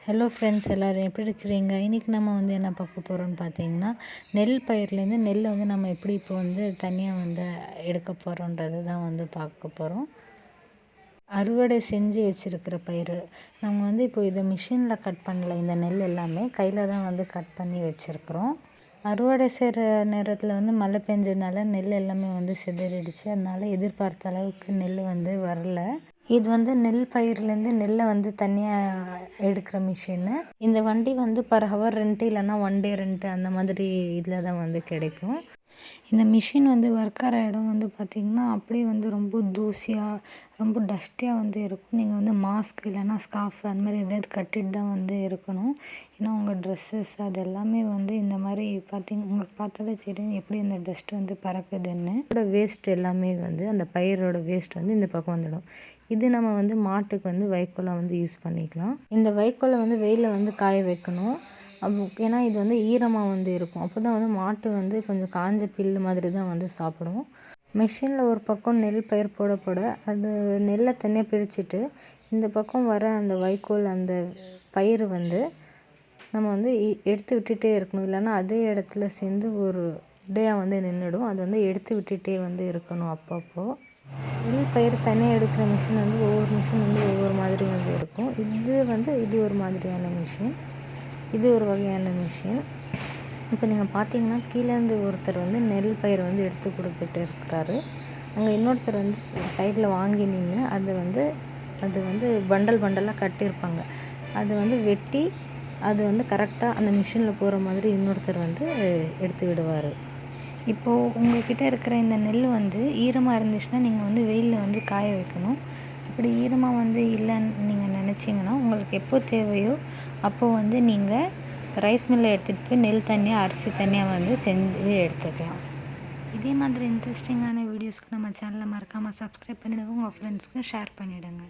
Hello friends, எல்லோரும் எப்படி இருக்கிறீங்க? இன்றைக்கி நம்ம என்ன பார்க்க போகிறோம்னு பார்த்தீங்கன்னா, நெல் பயிர்லேருந்து நெல்லை நம்ம எப்படி இப்போ தனியாக எடுக்க போகிறோன்றது தான் பார்க்க போகிறோம். அறுவடை செஞ்சு வச்சுருக்கிற பயிர் நம்ம இப்போ இதை மிஷினில் கட் பண்ணல. இந்த நெல் எல்லாமே கையில் தான் கட் பண்ணி வச்சுருக்குறோம். அறுவடை செய்கிற நேரத்தில் மழை பெஞ்சதுனால நெல் எல்லாமே சிதறிடுச்சு. அதனால எதிர்பார்த்த அளவுக்கு நெல் வரல. இது நெல் பயிர்லேருந்து நெல்லை தனியாக எடுக்கிற மிஷினு. இந்த வண்டி பர் ஹவர் ரெண்ட்டு இல்லைன்னா ஒன் டே ரெண்ட்டு அந்த மாதிரி இதில் தான் கிடைக்கும். இந்த மிஷின் ஒர்க் ஆகிற இடம் பார்த்திங்கன்னா அப்படியே ரொம்ப தூசியாக ரொம்ப டஸ்டியாக இருக்கும். நீங்கள் மாஸ்க் இல்லைன்னா ஸ்கார்ஃப் அந்த மாதிரி எதாவது கட்டிட்டு தான் இருக்கணும். ஏன்னா உங்கள் ட்ரெஸ்ஸஸ் அது எல்லாமே இந்த மாதிரி உங்களுக்கு பார்த்தாலே தெரியும் எப்படி இந்த டஸ்ட் பறக்குதுன்னு. இதோட வேஸ்ட் எல்லாமே அந்த பயிரோட வேஸ்ட் இந்த பக்கம் வந்துடும். இது நம்ம மாட்டுக்கு வைக்கோலாக யூஸ் பண்ணிக்கலாம். இந்த வைக்கோலை வெயிலில் காய வைக்கணும். ஏன்னா இது ஈரமாக இருக்கும். அப்போ தான் மாட்டு கொஞ்சம் காஞ்ச பில்லு மாதிரி தான் சாப்பிடும். மிஷினில் ஒரு பக்கம் நெல் பயிர் போட அது நெல்லை தனியாக பிரிச்சுட்டு இந்த பக்கம் வர அந்த வைக்கோல் அந்த பயிர் நம்ம எடுத்து விட்டுட்டே இருக்கணும். இல்லைன்னா அதே இடத்துல சேர்ந்து ஒரு இடையாக நின்றுடும். அது எடுத்து விட்டுட்டே இருக்கணும் அப்பப்போ. நெல் பயிர் தனியாக எடுக்கிற மிஷின் ஒவ்வொரு மிஷின் ஒவ்வொரு மாதிரி இருக்கும். இது ஒரு மாதிரியான மிஷின். இது ஒரு வகையான மிஷின். இப்போ நீங்கள் பார்த்தீங்கன்னா கீழேருந்து ஒருத்தர் நெல் பயிர் எடுத்து கொடுத்துட்டு இருக்கிறாரு. அங்கே இன்னொருத்தர் சைடில் வாங்கி நின்று அது பண்டல் பண்டலாக கட்டியிருப்பாங்க. அது வெட்டி அது கரெக்டாக அந்த மிஷினில் போகிற மாதிரி இன்னொருத்தர் எடுத்து விடுவார். இப்போது உங்கள்கிட்ட இருக்கிற இந்த நெல் ஈரமாக இருந்துச்சுன்னா நீங்கள் வெயிலில் காய வைக்கணும். அப்படி ஈரமாக இல்லைன்னு நீங்கள் நினச்சிங்கன்னா உங்களுக்கு எப்போ தேவையோ அப்போது நீங்கள் ரைஸ் மில்லில் எடுத்துகிட்டு போய் நெல் தனியாக அரிசி தனியாக செஞ்சு எடுத்துக்கலாம். இதே மாதிரி இன்ட்ரெஸ்டிங்கான வீடியோஸ்க்கு நம்ம சேனலை மறக்காமல் சப்ஸ்கிரைப் பண்ணிவிடுங்க. உங்கள் ஃப்ரெண்ட்ஸ்க்கும் ஷேர் பண்ணிவிடுங்க.